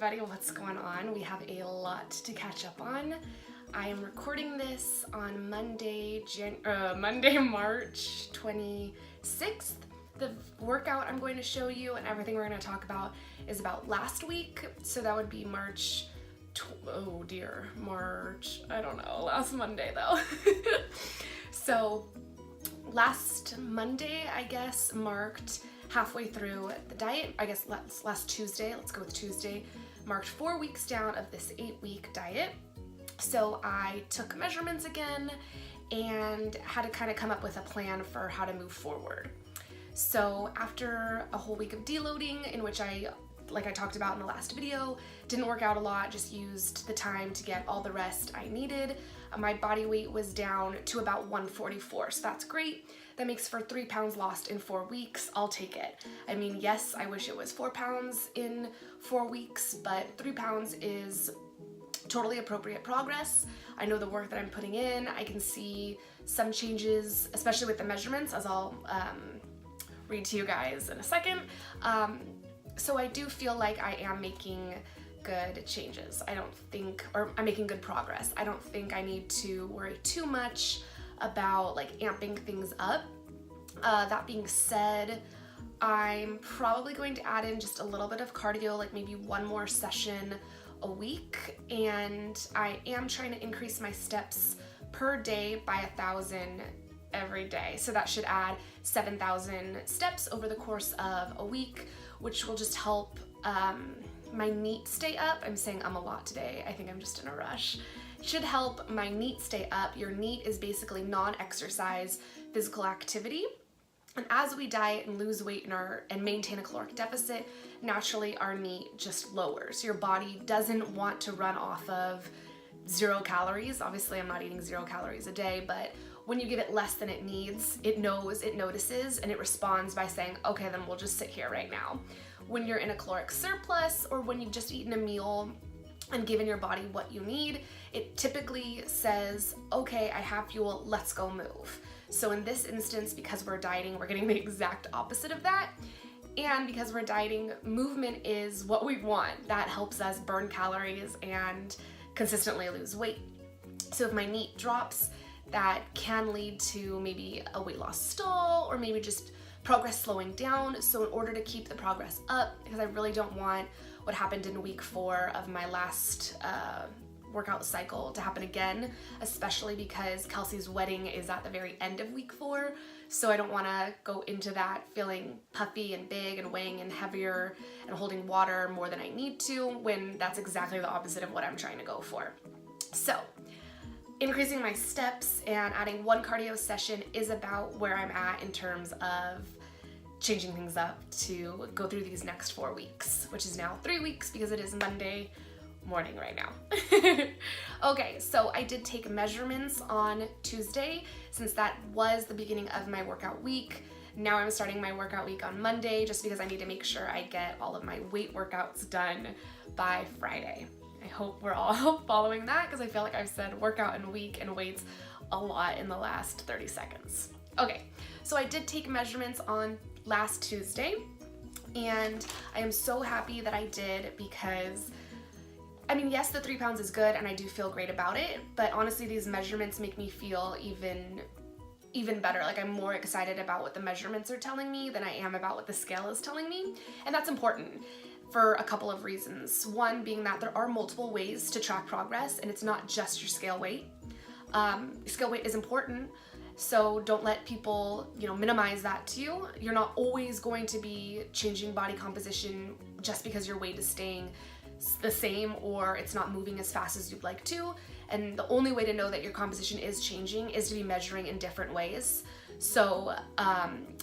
everybody, what's going on? We have a lot to catch up on. I am recording this on Monday, March 26th. The workout I'm going to show you and everything we're going to talk about is about last week. So that would be March, I don't know, last Monday though. So last Monday, I guess, marked halfway through the diet. I guess last Tuesday, let's go with Tuesday, marked 4 weeks down of this 8-week diet. So I took measurements again and had to kind of come up with a plan for how to move forward. So after a whole week of deloading, in which like I talked about in the last video, didn't work out a lot, just used the time to get all the rest I needed. My body weight was down to about 144, so that's great. That makes for 3 pounds lost in 4 weeks. I'll take it. I mean, yes, I wish it was 4 pounds in 4 weeks, but 3 pounds is totally appropriate progress. I know the work that I'm putting in. I can see some changes, especially with the measurements, as I'll read to you guys in a second. So I do feel like I am making good changes. I'm making good progress. I don't think I need to worry too much about like amping things up. That being said, I'm probably going to add in just a little bit of cardio, like maybe 1 more session a week, and I am trying to increase my steps per day by 1,000 every day. So that should add 7,000 steps over the course of a week, which will just help my NEAT stay up. I'm saying a lot today. I think I'm just in a rush. It should help my NEAT stay up. Your NEAT is basically non-exercise physical activity. And as we diet and lose weight and maintain a caloric deficit, naturally our NEAT just lowers. Your body doesn't want to run off of 0 calories. Obviously, I'm not eating 0 calories a day, but when you give it less than it needs, it knows, it notices, and it responds by saying, okay, then we'll just sit here right now. When you're in a caloric surplus, or when you've just eaten a meal and given your body what you need, it typically says, okay, I have fuel, let's go move. So in this instance, because we're dieting, we're getting the exact opposite of that. And because we're dieting, movement is what we want. That helps us burn calories and consistently lose weight. So if my NEAT drops, that can lead to maybe a weight loss stall, or maybe just progress slowing down. So in order to keep the progress up, because I really don't want what happened in week 4 of my last workout cycle to happen again, especially because Kelsey's wedding is at the very end of week 4. So I don't want to go into that feeling puffy and big and weighing in heavier and holding water more than I need to, when that's exactly the opposite of what I'm trying to go for. So increasing my steps and adding 1 cardio session is about where I'm at in terms of changing things up to go through these next 4 weeks, which is now 3 weeks because it is Monday morning right now. Okay, so I did take measurements on Tuesday, since that was the beginning of my workout week. Now I'm starting my workout week on Monday, just because I need to make sure I get all of my weight workouts done by Friday. I hope we're all following that, because I feel like I've said workout and week and weights a lot in the last 30 seconds. Okay, so I did take measurements on last Tuesday, and I am so happy that I did, because I mean, yes, the 3 pounds is good and I do feel great about it, but honestly, these measurements make me feel even better. Like, I'm more excited about what the measurements are telling me than I am about what the scale is telling me. And that's important for a couple of reasons. One being that there are multiple ways to track progress, and it's not just your scale weight. Scale weight is important, so don't let people, minimize that too. You're not always going to be changing body composition just because your weight is staying the same or it's not moving as fast as you'd like to. And the only way to know that your composition is changing is to be measuring in different ways. So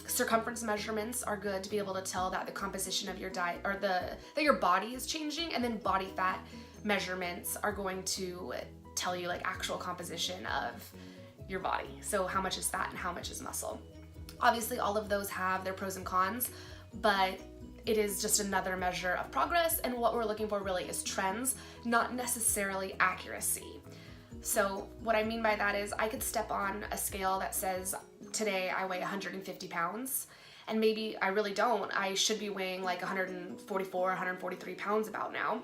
circumference measurements are good to be able to tell that the composition of your diet, or that your body is changing, and then body fat measurements are going to tell you like actual composition of your body. So how much is fat and how much is muscle. Obviously all of those have their pros and cons, but it is just another measure of progress, and what we're looking for really is trends, not necessarily accuracy. So what I mean by that is I could step on a scale that says today I weigh 150 pounds, and maybe I really don't. I should be weighing like 144, 143 pounds about now.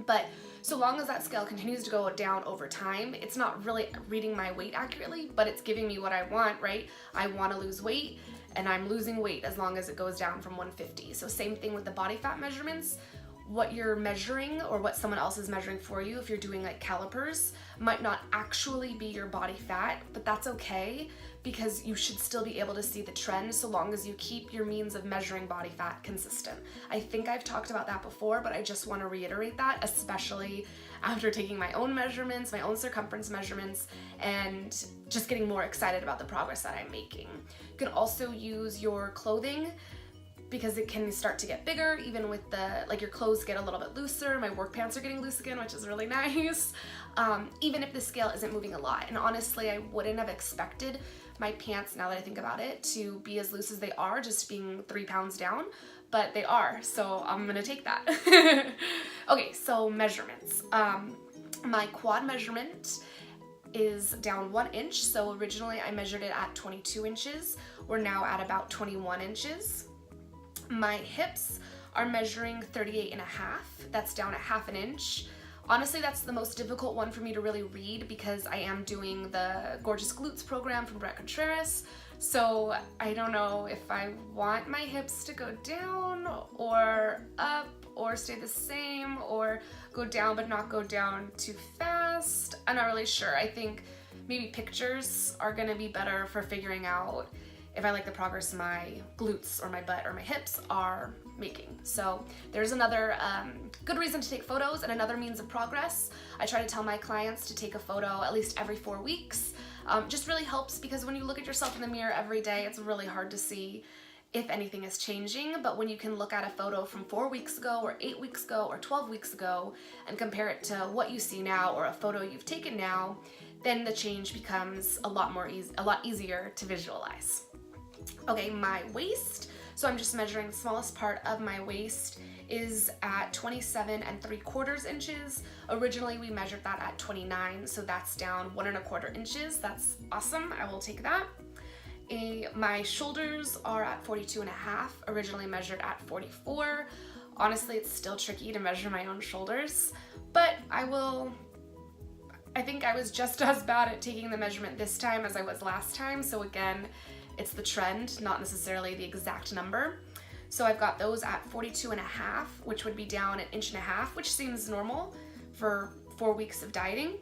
But so long as that scale continues to go down over time, it's not really reading my weight accurately, but it's giving me what I want, right? I want to lose weight, and I'm losing weight as long as it goes down from 150. So same thing with the body fat measurements. What you're measuring or what someone else is measuring for you, if you're doing like calipers, might not actually be your body fat, but that's okay, because you should still be able to see the trend so long as you keep your means of measuring body fat consistent. I think I've talked about that before, but I just want to reiterate that, especially after taking my own measurements, my own circumference measurements, and just getting more excited about the progress that I'm making. You can also use your clothing, because it can start to get bigger, even with like your clothes get a little bit looser. My work pants are getting loose again, which is really nice. Even if the scale isn't moving a lot. And honestly, I wouldn't have expected my pants, now that I think about it, to be as loose as they are, just being 3 pounds down, but they are, so I'm gonna take that. Okay, so measurements. My quad measurement is down 1 inch. So originally I measured it at 22 inches. We're now at about 21 inches. My hips are measuring 38.5. That's down at 1/2 inch. Honestly, that's the most difficult one for me to really read because I am doing the Gorgeous Glutes program from Brett Contreras. So I don't know if I want my hips to go down or up or stay the same or go down but not go down too fast. I'm not really sure. I think maybe pictures are gonna be better for figuring out if I like the progress my glutes or my butt or my hips are making. So there's another good reason to take photos and another means of progress. I try to tell my clients to take a photo at least every 4 weeks. Just really helps because when you look at yourself in the mirror every day, it's really hard to see if anything is changing. But when you can look at a photo from 4 weeks ago or 8 weeks ago or 12 weeks ago and compare it to what you see now or a photo you've taken now, then the change becomes a lot easier to visualize. Okay, my waist. So I'm just measuring the smallest part of my waist is at 27.75 inches. Originally we measured that at 29, so that's down 1.25 inches. That's awesome, I will take that. My shoulders are at 42.5, originally measured at 44. Honestly, it's still tricky to measure my own shoulders, but I think I was just as bad at taking the measurement this time as I was last time, so again, it's the trend, not necessarily the exact number. So I've got those at 42.5, which would be down 1.5 inches, which seems normal for 4 weeks of dieting.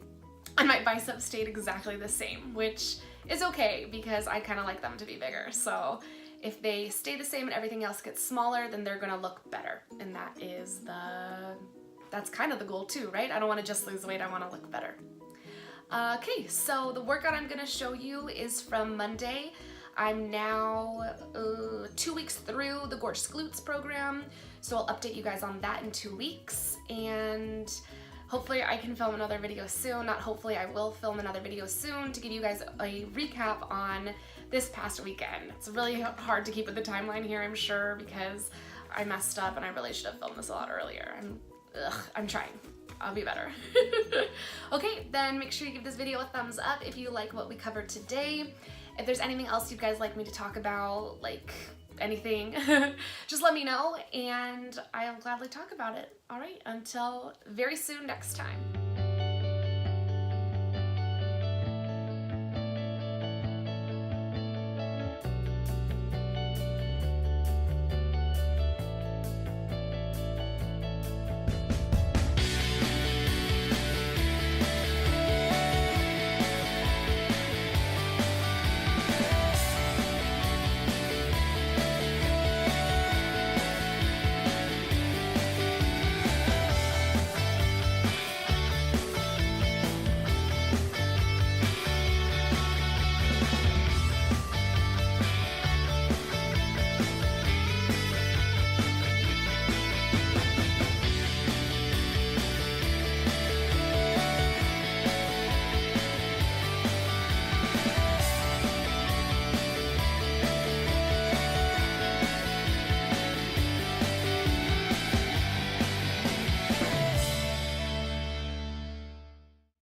And my biceps stayed exactly the same, which is okay because I kind of like them to be bigger. So if they stay the same and everything else gets smaller, then they're gonna look better. And that's kind of the goal too, right? I don't wanna just lose weight, I wanna look better. Okay, so the workout I'm gonna show you is from Monday. I'm now 2 weeks through the Gorgeous Glutes program, so I'll update you guys on that in 2 weeks, and hopefully I can film another video soon. Not hopefully, I will film another video soon to give you guys a recap on this past weekend. It's really hard to keep with the timeline here, I'm sure, because I messed up and I really should have filmed this a lot earlier. I'm trying. I'll be better. Okay, then make sure you give this video a thumbs up if you like what we covered today. If there's anything else you guys like me to talk about, like anything, just let me know and I'll gladly talk about it. All right, until very soon next time.